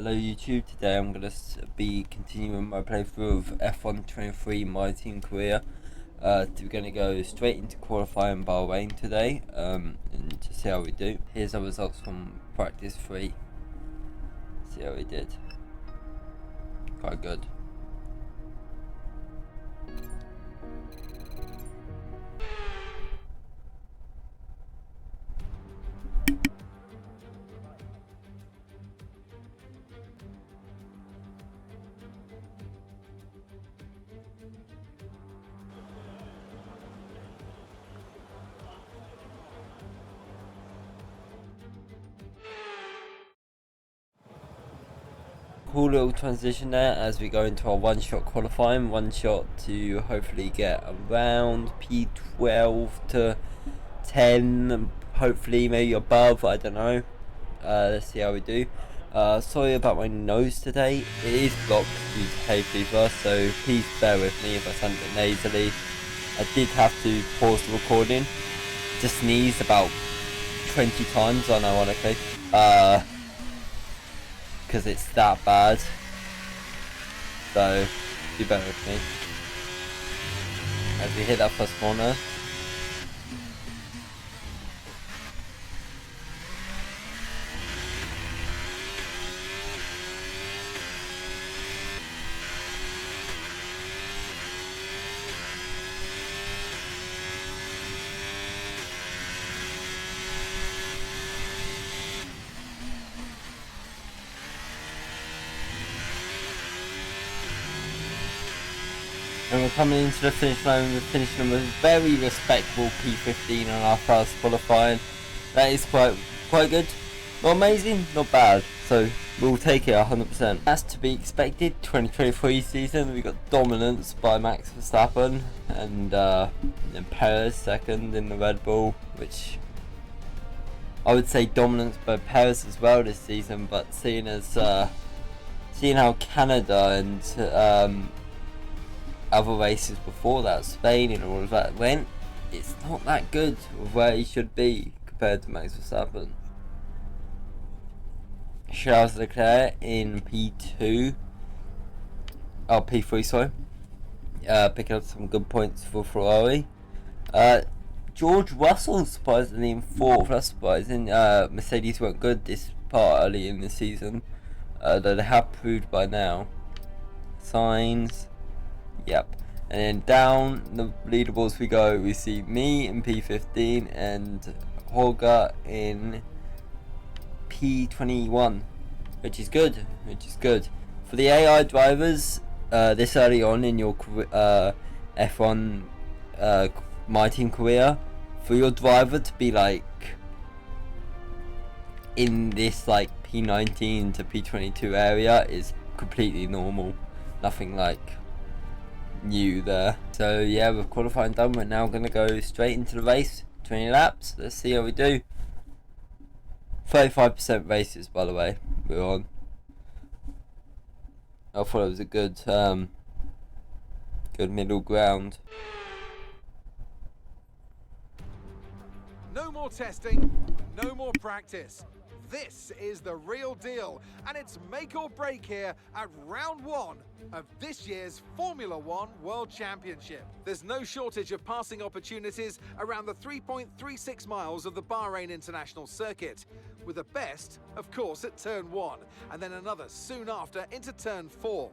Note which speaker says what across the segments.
Speaker 1: Hello YouTube, today I'm going to be continuing my playthrough of F1 23 My Team Career. We're going to go straight into qualifying Bahrain today and to see how we do. Here's our results from practice 3. See how we did. Quite good. Cool little transition there as we go into our one-shot qualifying. One shot to hopefully get around P12 to 10, hopefully maybe above, I don't know. Let's see how we do. Sorry about my nose today. It is blocked due to hay fever, so please bear with me if I sound a bit nasally. I did have to pause the recording to sneeze about 20 times unironically. Because it's that bad, so do bear with me as we hit that first corner. And we're coming into the finish line. We're finishing with a very respectable P15 on our first qualifying. That is quite good. Not amazing, not bad. So we'll take it 100%. As to be expected, 2023 season, we got dominance by Max Verstappen and then Perez second in the Red Bull, which I would say dominance by Perez as well this season. But seeing how Canada and other races before that, Spain and all of that went, it's not that good of where he should be compared to Max Verstappen. Charles Leclerc in P2, P3 sorry, picking up some good points for Ferrari. George Russell surprisingly in 4th, that's surprising. Mercedes weren't good this part early in the season, though they have proved by now. Signs. Yep, and then down the leaderboards we go. We see me in P15 and Holger in P21, which is good. For the AI drivers, this early on in your F1 My Team career, for your driver to be like in this like P19 to P22 area is completely normal. Nothing like new there. So yeah, with qualifying done, we're now going to go straight into the race. 20 laps. Let's see how we do. 35% races, by the way, we're on. I thought it was a good middle ground.
Speaker 2: No more testing, no more practice. This is the real deal, and it's make or break here at round 1 of this year's Formula One World Championship. There's no shortage of passing opportunities around the 3.36 miles of the Bahrain International Circuit, with the best, of course, at turn 1, and then another soon after into turn 4.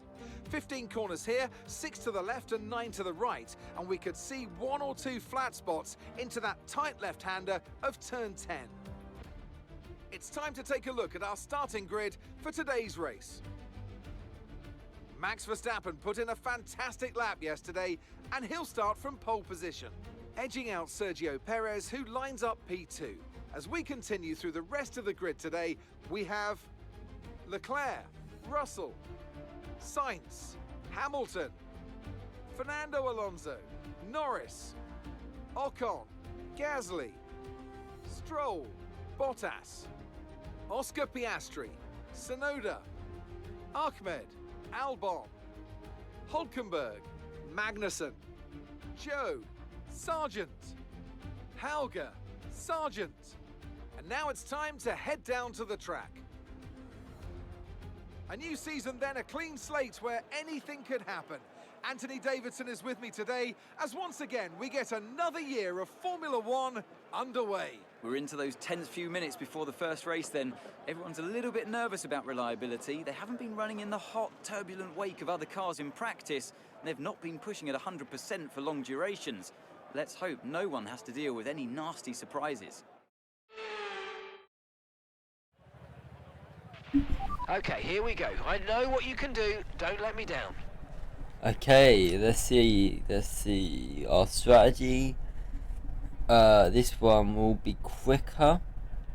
Speaker 2: 15 corners here, 6 to the left and 9 to the right, and we could see 1 or 2 flat spots into that tight left-hander of turn 10. It's time to take a look at our starting grid for today's race. Max Verstappen put in a fantastic lap yesterday, and he'll start from pole position, edging out Sergio Perez, who lines up P2. As we continue through the rest of the grid today, we have Leclerc, Russell, Sainz, Hamilton, Fernando Alonso, Norris, Ocon, Gasly, Stroll, Bottas, Oscar Piastri, Tsunoda, Ahmed, Albon, Hulkenberg, Magnussen, Joe, Sargent, Hauger, Sargent. And now it's time to head down to the track. A new season then, a clean slate where anything could happen. Anthony Davidson is with me today as once again we get another year of Formula One underway.
Speaker 3: We're into those tense few minutes before the first race then. Everyone's a little bit nervous about reliability. They haven't been running in the hot, turbulent wake of other cars in practice, and they've not been pushing at 100% for long durations. Let's hope no one has to deal with any nasty surprises.
Speaker 4: Okay, here we go. I know what you can do. Don't let me down.
Speaker 1: Okay, let's see our strategy. This one will be quicker,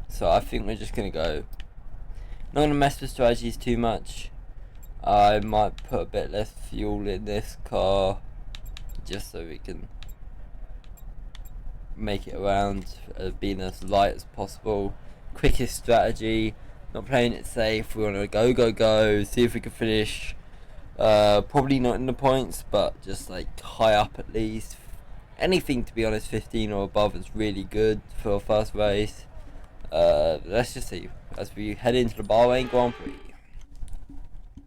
Speaker 1: so I think we're just gonna go. Not gonna mess with strategies too much. I might put a bit less fuel in this car, just so we can make it around, being as light as possible. Quickest strategy. Not playing it safe. We want to go. See if we can finish. Probably not in the points, but just like high up at least. Anything, to be honest, 15 or above is really good for a first race. Let's just see as we head into the Bahrain Grand Prix.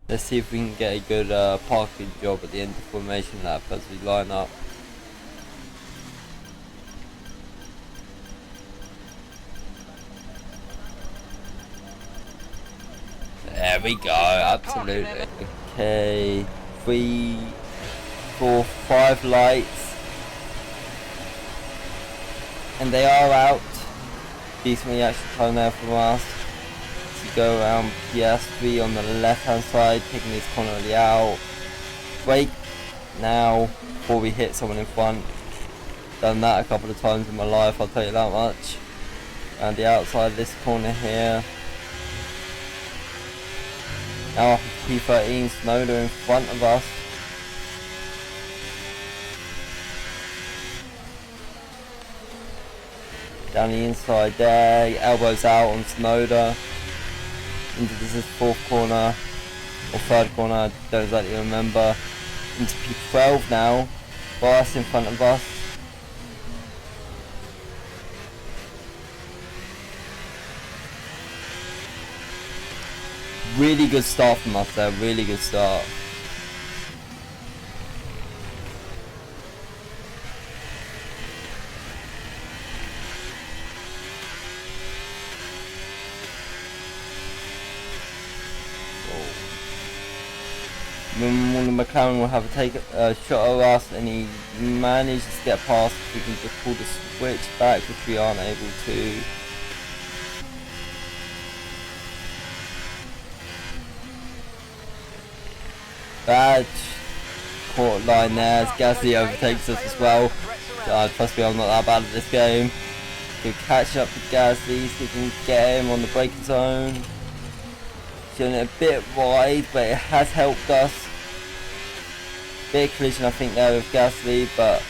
Speaker 1: Let's see if we can get a good parking job at the end of the formation lap as we line up. There we go, absolutely. Okay, 3, 4, 5 lights. And they are out. Decent reaction time there from us. To go around PS3 on the left hand side, taking this corner of the out. Brake now before we hit someone in front. Done that a couple of times in my life, I'll tell you that much. And the outside of this corner here. Now P13, Snowder in front of us. Down the inside there, elbows out on Snowder. Into this is fourth corner, or third corner, I don't exactly remember. Into P12 now, Bias in front of us. Really good start from us there, really good start. McLaren will have a shot at us, and he manages to get past. We can just pull the switch back, which we aren't able to. Bad caught line there as Gasly overtakes us as well. Trust me, I'm not that bad at this game. We'll catch up with Gasly so we can get him on the braking zone. Showing it a bit wide, but it has helped us. Bit of collision I think there with Gasly, but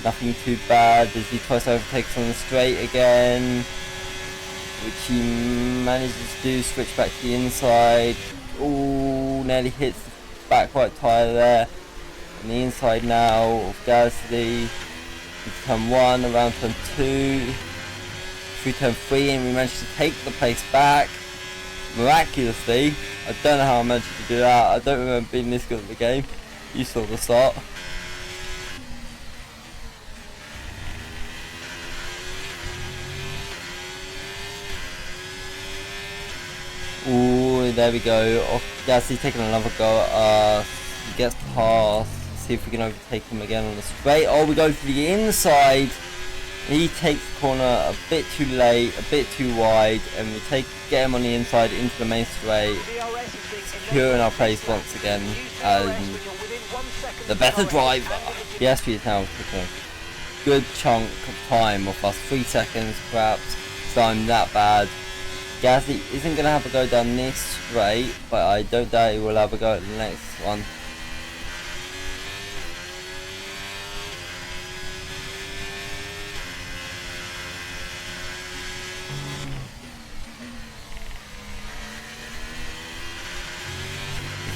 Speaker 1: nothing too bad as he tries to overtake us on the straight again, which he manages to do, switch back to the inside. Ooh, nearly hits the back right tyre there. On the inside now of Gasly. Into turn 1, around turn 2, through turn 3, and we managed to take the place back. Miraculously. I don't know how I managed to do that. I don't remember being this good at the game. You saw the start. Ooh, there we go. Oh, Gasly taking another go at us. He gets past. See if we can overtake him again on the straight. Oh, we go for the inside. He takes the corner a bit too late, a bit too wide, and we get him on the inside into the main straight, securing our place once again as the better driver. The SP is now taking a good chunk of time off us, 3 seconds perhaps, so I'm that bad. Gasly isn't going to have a go down this straight, but I don't doubt he will have a go at the next one.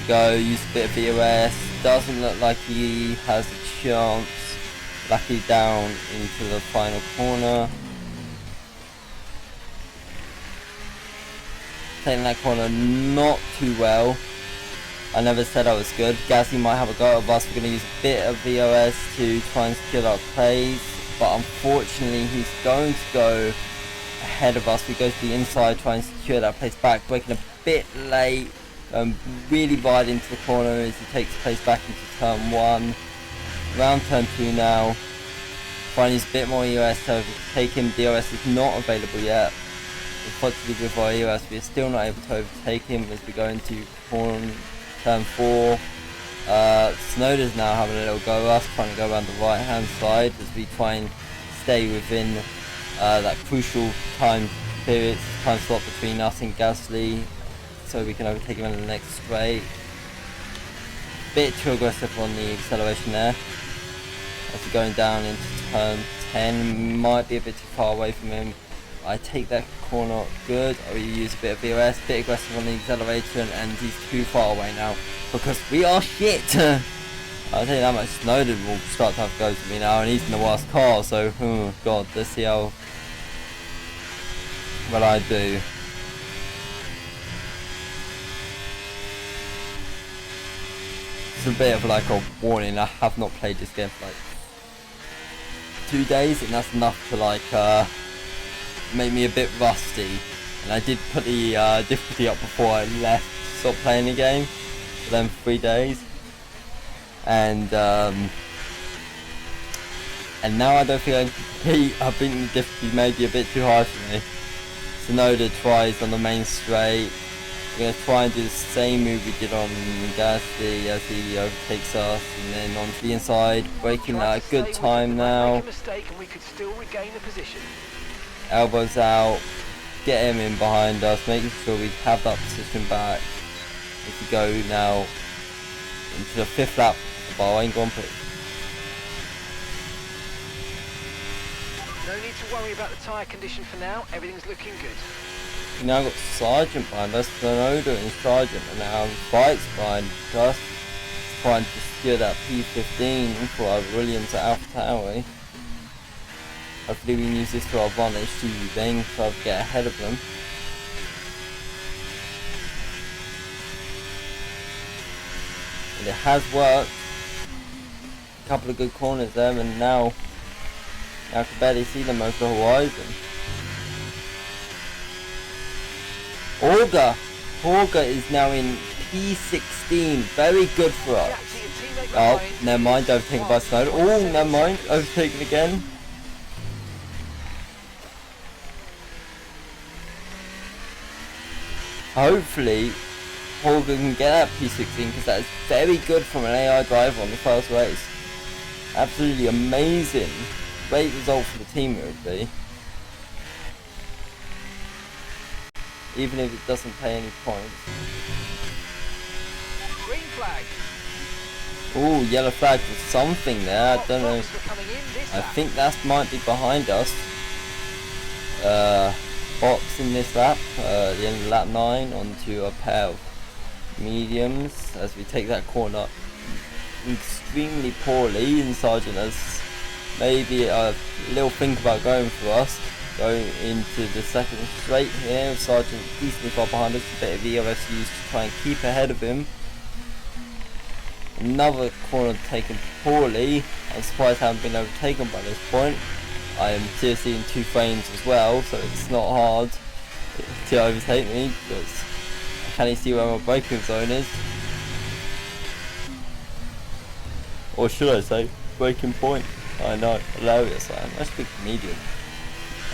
Speaker 1: Go, use a bit of VOS, doesn't look like he has a chance. Lucky down into the final corner. taking that corner not too well. I never said I was good. Gasly might have a go at us. We're going to use a bit of VOS to try and secure our place, but unfortunately he's going to go ahead of us. We go to the inside, try and secure that place back, braking a bit late, really wide into the corner as he takes place back into turn 1. Around turn 2 now. Trying to use a bit more EOS to overtake him. DRS is not available yet. Unfortunately with our EOS we are still not able to overtake him as we go into turn 4. Snowden's now having a little go at us, trying to go around the right hand side as we try and stay within that crucial time slot between us and Gasly, so we can overtake him in the next straight. Bit too aggressive on the acceleration there. As we're going down into turn 10, might be a bit too far away from him. I take that corner good, or you use a bit of VOS, bit aggressive on the acceleration, and he's too far away now because we are shit. I'll tell you that much. Snowden will start to have goes at me now, and he's in the worst car, so oh god, let's see how well I do. It's a bit of like a warning. I have not played this game for like 2 days, and that's enough to like make me a bit rusty. And I did put the difficulty up before I stopped playing the game for them 3 days, and now I don't think I can compete. I think the difficulty may be a bit too high for me. Tsunoda tries on the main straight. We're going to try and do the same move we did on Gasly as he overtakes us, and then onto the inside, braking at a good time now. Elbows out, get him in behind us, making sure we have that position back as we go now into the 5th lap of Bahrain Grand Prix.
Speaker 4: No need to worry about the tyre condition for now, everything's looking good.
Speaker 1: We now got Sargent behind us, Tsunoda and Sargent, and now Bikes behind us, trying to secure that P15 for our Williams at AlphaTauri. Hopefully we can use this to our advantage to then try to get ahead of them. And it has worked. A couple of good corners there, and now I can barely see them over the horizon. Horga is now in P16, very good for us. Oh, never mind, overtaken by Snowden. Oh, never mind, overtaken again. Hopefully, Horga can get that P16 because that is very good from an AI driver on the first race. Absolutely amazing. Great result for the team it would be. Even if it doesn't pay any points.
Speaker 4: Green flag.
Speaker 1: Ooh, yellow flag was something there. I don't know. I think that might be behind us. Box in this lap, the end of lap 9, onto a pair of mediums as we take that corner extremely poorly, and Sargent has maybe a little think about going for us. Going into the 2nd straight here, Sargent decently far behind us, a bit of EOS used to try and keep ahead of him. Another corner taken poorly. I'm surprised I haven't been overtaken by this point. I am seriously in 2 frames as well, so it's not hard to overtake me because I can't see where my braking zone is. Or should I say, braking point. I know, hilarious I am. I should be a comedian.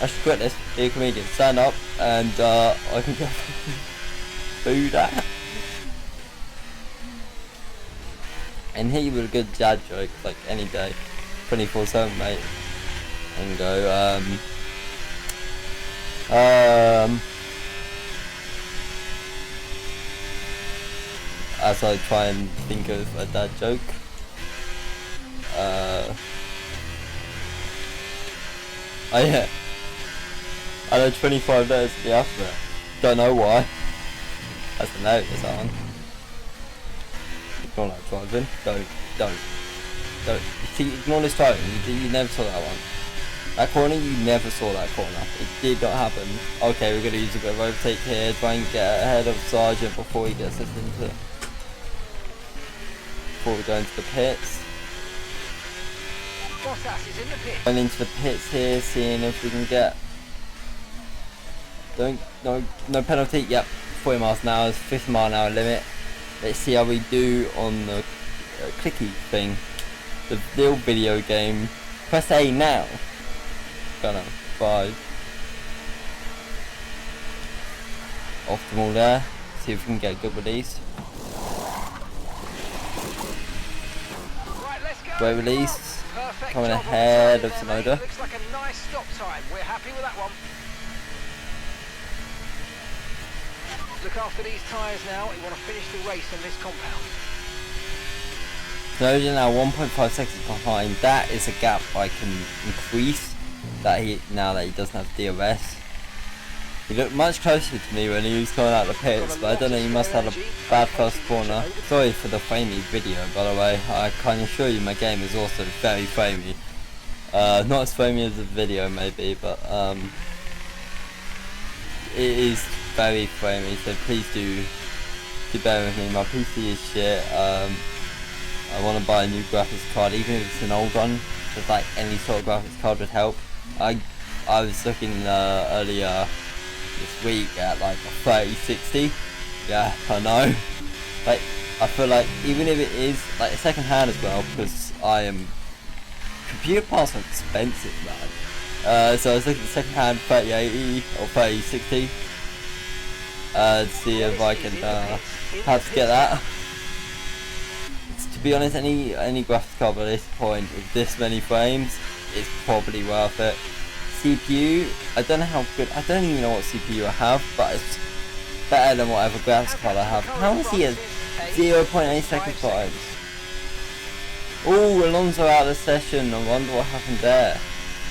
Speaker 1: I should quit this, be a comedian, stand up, and I can go do that. And hit you with a good dad joke, like any day, 24/7 mate. And go, as I try and think of a dad joke. Oh yeah. I know 25 letters in the alphabet. Don't know why. That's the note, is that one? Ignore that driving. Don't. See, ignore this driving. You never saw that one. That corner, you never saw that corner. It did not happen. Okay, we're going to use a bit of overtake here, try and get ahead of Sergeant before he gets us into... Before we go into the pits.
Speaker 4: Bottas is in the pit.
Speaker 1: Going into the pits here, seeing if we can get... No penalty. Yep, 40 miles an hour is 50 mile an hour limit. Let's see how we do on the clicky thing. The real video game. Press A now. Got 5. Optimal there. See if we can get a good release.
Speaker 4: Right, let's go.
Speaker 1: Great release.
Speaker 4: Perfect
Speaker 1: Coming
Speaker 4: job
Speaker 1: ahead
Speaker 4: on
Speaker 1: of
Speaker 4: the side there,
Speaker 1: Tsunoda.
Speaker 4: mate. Looks like a nice stop time. We're happy with that one. Look after these tyres now. You want to finish the race on this compound.
Speaker 1: Tsunoda now 1.5 seconds behind. That is a gap I can increase. Now that he doesn't have DRS. He looked much closer to me when he was coming out of the pits, but I don't know, he must have had a bad first corner. Sorry for the framey video, by the way. I can assure you my game is also very framey. Not as framey as the video maybe, but it is very framey, so please do bear with me. My PC is shit. I want to buy a new graphics card, even if it's an old one, just like any sort of graphics card would help. I was looking earlier this week at like a 3060. Yeah, I know. Like, I feel like even if it is like a second hand as well, because computer parts are expensive, man. So I was looking at second hand 3080 or 3060 to see if I can perhaps get that. To be honest, any graphics card at this point with this many frames is probably worth it. CPU, I don't know how good, I don't even know what CPU I have, but it's better than whatever graphics card I have. How is he at 0.8 seconds behind? Oh, Alonso out of the session, I wonder what happened there.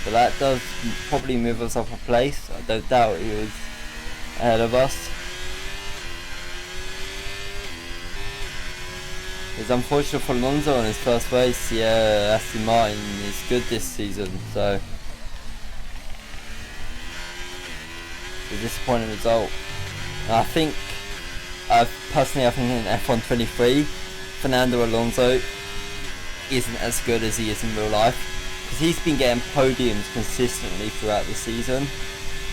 Speaker 1: But that does probably move us off a place. I don't doubt he was ahead of us. It's unfortunate for Alonso on his first race. Yeah, Aston Martin is good this season, so a disappointing result. And I think, personally, I think in F1 23, Fernando Alonso isn't as good as he is in real life, because he's been getting podiums consistently throughout the season,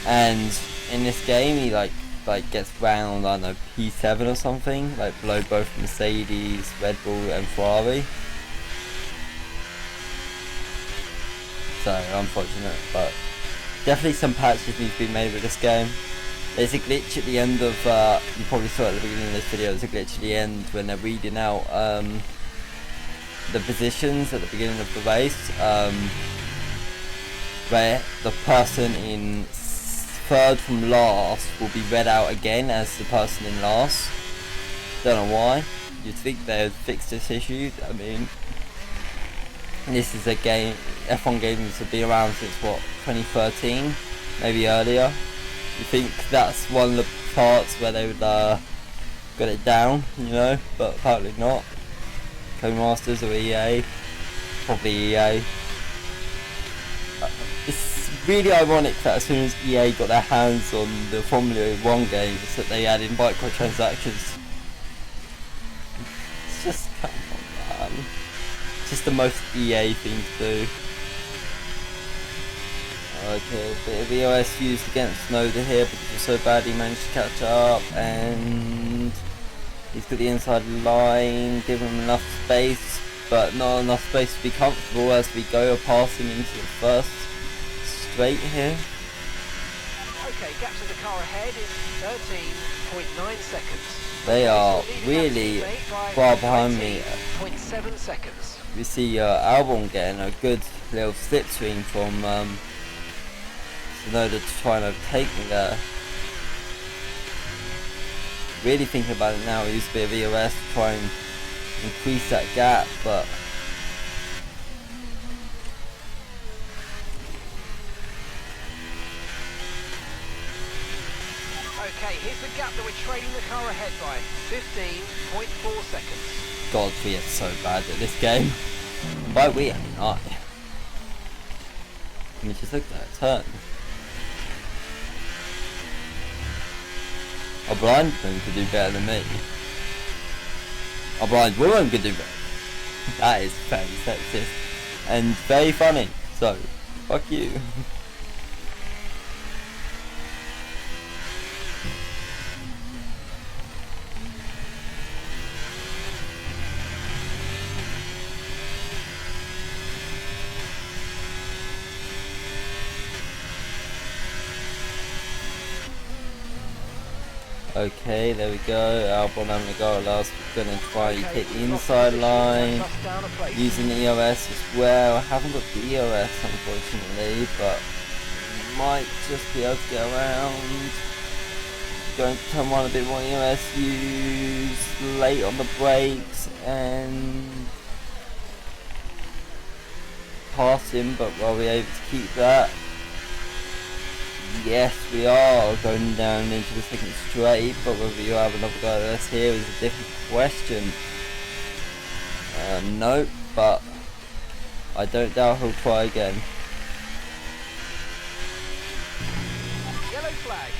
Speaker 1: and in this game he like gets round, I don't know, P7 or something, like below both Mercedes, Red Bull and Ferrari. So unfortunate, but definitely some patches need to be made with this game. There's a glitch at the end of, you probably saw it at the beginning of this video, there's a glitch at the end when they're reading out the positions at the beginning of the race, where the person in third from last will be read out again as the person in last. Don't know why. You'd think they'd fix this issue. I mean, this is a game, F1 games have been around since what, 2013, maybe earlier. You think that's one of the parts where they would get it down, you know, but apparently not. Codemasters or EA, probably EA. It's really ironic that as soon as EA got their hands on the Formula 1 games that they added microtransactions. It's just, come on, man. It's just the most EA thing to do. Okay, a bit of EOS used against Snowden here because he's so bad he managed to catch up, and he's got the inside line, giving him enough space, but not enough space to be comfortable as we go past him into the first straight here.
Speaker 4: Okay, gap to the car ahead is 13.9 seconds.
Speaker 1: They are really far behind me.
Speaker 4: 0.7 seconds.
Speaker 1: We see Albon getting a good little slipstream from Tsunoda to try and overtake me there. Really thinking about it now, use a bit of EOS to try and increase that gap, but
Speaker 4: Okay, here's the gap that we're trailing the car ahead by, 15.4 seconds.
Speaker 1: God, we are so bad at this game. By we, I mean I. I mean, just look at that turn. A blind man could do better than me. A blind woman could do better. That is very sexist and very funny. So, fuck you. Okay, there we go. Albon having a go at last. We're going to try and hit the inside line using EOS as well. I haven't got the EOS unfortunately, but might just be able to get around. Going to turn one a bit more EOS use late on the brakes and pass him, but are we able to keep that? Yes, we are going down into the second straight, but whether you have another go at this here is a different question. No, but I don't doubt he'll try again.
Speaker 4: Yellow flag.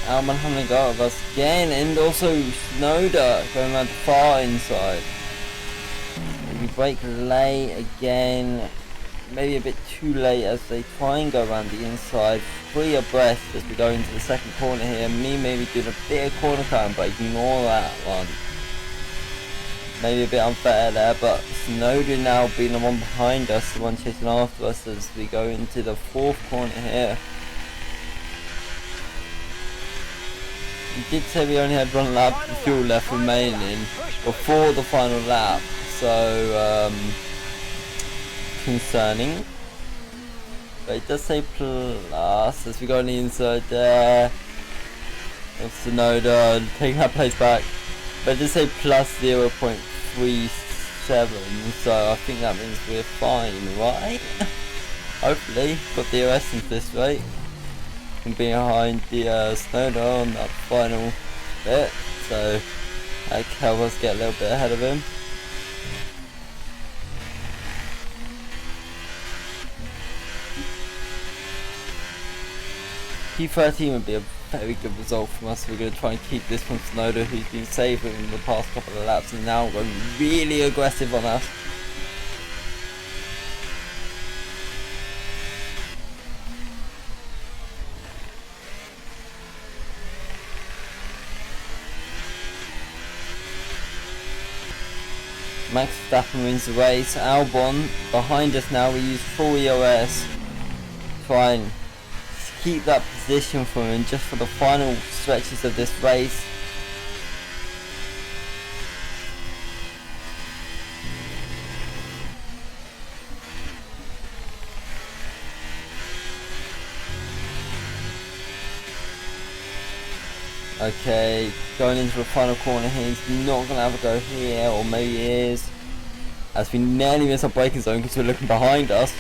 Speaker 1: Alman having a go at us again, and also Snowder going around the far inside. Maybe brake late again, maybe a bit too late as they try and go around the inside. 3 abreast as we go into the second corner here. Me maybe doing a bit of corner cutting, but ignore that one. Maybe a bit unfair there, but Snowder now being the one behind us, the one chasing after us as we go into the 4th corner here. You did say we only had 1 lap of fuel left remaining before the final lap, so concerning. But it does say plus as we go on the inside there. Tsunoda taking that place back, but it does say plus 0.37, so I think that means we're fine, right? Hopefully, got the OS into this right. And behind the Snowder on that final bit, so that can help us get a little bit ahead of him. P13 would be a very good result from us. We're going to try and keep this from Snowder, who's been saving in the past couple of laps and now going really aggressive on us. Max Verstappen wins the race. Albon behind us now. We use full EOS. Try and keep that position for him just for the final stretches of this race. Okay, going into the final corner here, he's not going to have a go here, or maybe he is, as we nearly miss our braking zone because we're looking behind us.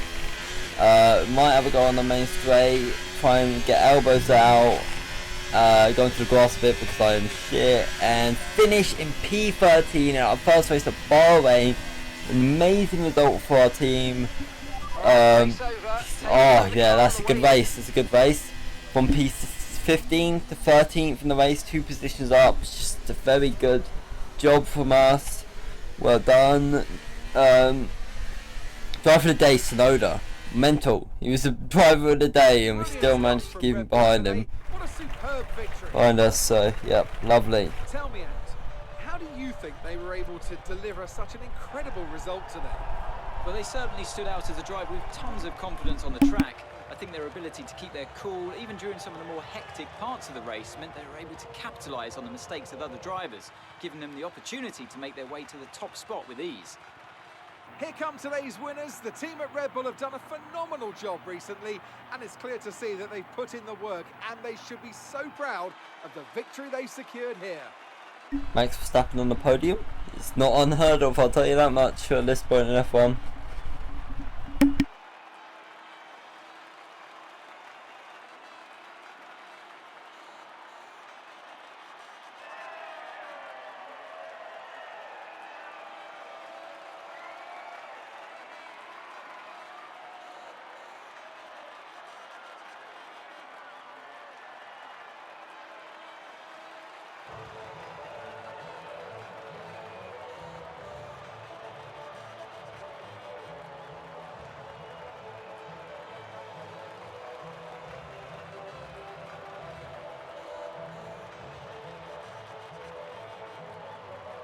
Speaker 1: Might have a go on the main straight, try and get elbows out, go into the grass a bit because I am shit, and finish in P13 in our first race at Bahrain. An amazing result for our team. Oh yeah, that's a good race, it's a good race. From P15 to 13th in the race, 2 positions up. It's just a very good job from us. Well done. Driver of the day, Tsunoda. Mental. He was the driver of the day and we still managed to keep him behind him.
Speaker 2: What a superb victory.
Speaker 1: Behind us, so yep, lovely.
Speaker 2: Tell me, Ant, how do you think they were able to deliver such an incredible result today?
Speaker 3: Well, they certainly stood out as a driver with tons of confidence on the track. I think their ability to keep their cool, even during some of the more hectic parts of the race, meant they were able to capitalise on the mistakes of other drivers, giving them the opportunity to make their way to the top spot with ease.
Speaker 2: Here come today's winners. The team at Red Bull have done a phenomenal job recently, and it's clear to see that they've put in the work, and they should be so proud of the victory they've secured here.
Speaker 1: Max Verstappen on the podium. It's not unheard of, I'll tell you that much at this point in F1.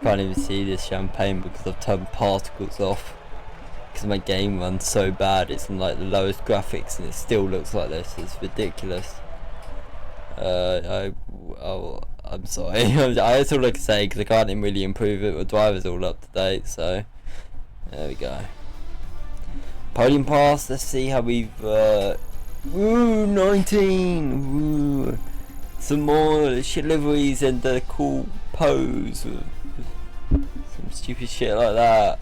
Speaker 1: Can't even see this champagne because I've turned particles off because my game runs so bad. It's in like the lowest graphics and it still looks like this. It's ridiculous. I'm sorry. That's all I can say because I can't even really improve it. My driver's all up to date, so there we go. Podium pass. Let's see how we've. 19. Woo. Some more shit liveries and the cool pose. Some stupid shit like that.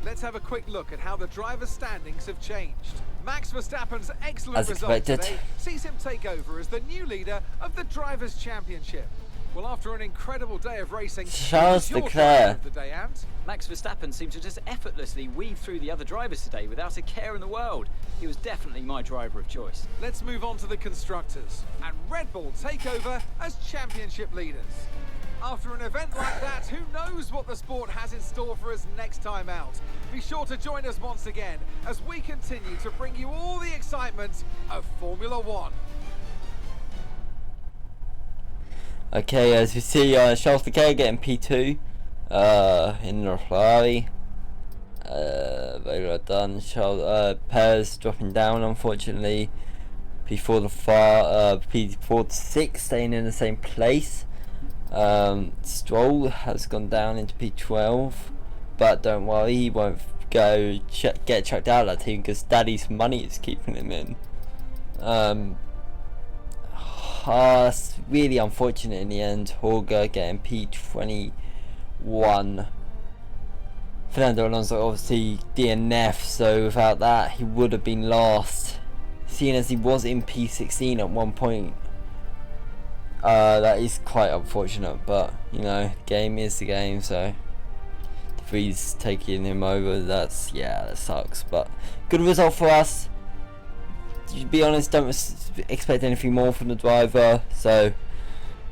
Speaker 2: Let's have a quick look at how the driver's standings have changed. Max Verstappen's excellent
Speaker 1: As
Speaker 2: result
Speaker 1: expected.
Speaker 2: today sees him take over as the new leader of the Drivers' Championship. Well, after an incredible day of racing,
Speaker 1: Charles
Speaker 2: your
Speaker 1: Leclerc.
Speaker 2: driver of the day, Ant?
Speaker 3: Max Verstappen seemed to just effortlessly weave through the other drivers today without a care in the world. He was definitely my driver of choice.
Speaker 2: Let's move on to the constructors, and Red Bull take over as championship leaders. After an event like that, who knows what the sport has in store for us next time out? Be sure to join us once again as we continue to bring you all the excitement of Formula One.
Speaker 1: Okay, as we see, Charles Leclerc getting P2 in the Ferrari. Very well done. Perez dropping down, unfortunately. P4 to 6, staying in the same place. Stroll has gone down into P12, but don't worry, he won't get chucked out of that team because Daddy's money is keeping him in. It's really unfortunate in the end. Horger getting P21. Fernando Alonso obviously DNF, so without that he would have been last, seeing as he was in P16 at one point. That is quite unfortunate, but you know, the game is the game, so if he's taking him over, that sucks, but good result for us. To be honest, don't expect anything more from the driver, so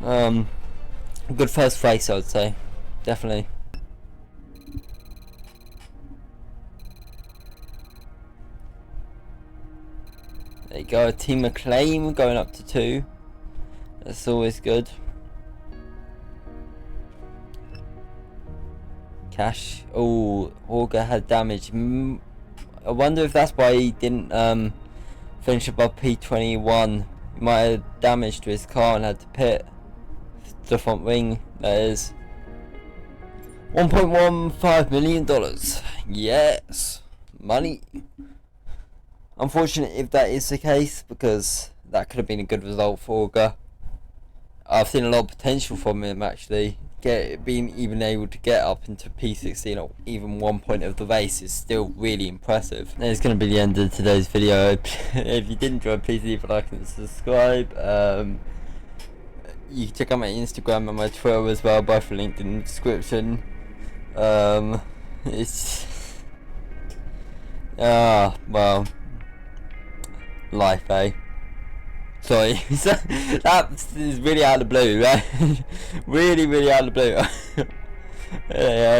Speaker 1: good first race, I would say, definitely. There you go, Team Acclaim going up to 2. That's always good. Cash. Oh, Horger had damage. I wonder if that's why he didn't finish above P21. He might have damage to his car and had to pit. The front wing, that is. $1.15 million. Yes. Money. Unfortunate if that is the case, because that could have been a good result for Horger. I've seen a lot of potential from him actually. Being even able to get up into P16 or even one point of the race is still really impressive. And it's going to be the end of today's video. If you did enjoy, please leave a like and subscribe. You can check out my Instagram and my Twitter as well, both linked in the description. It's well, life, eh? Sorry, that is really out of the blue, right? really out of the blue.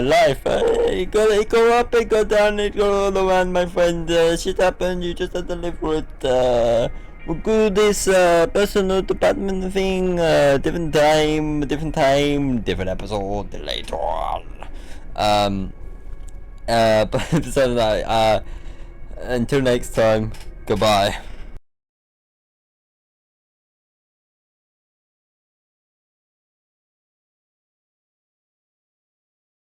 Speaker 1: Life, it go up, it go down, it go all around, my friend. Shit happened, you just have to live with it. We'll do this personal department thing, different time, different episode later on. But besides that, until next time, goodbye.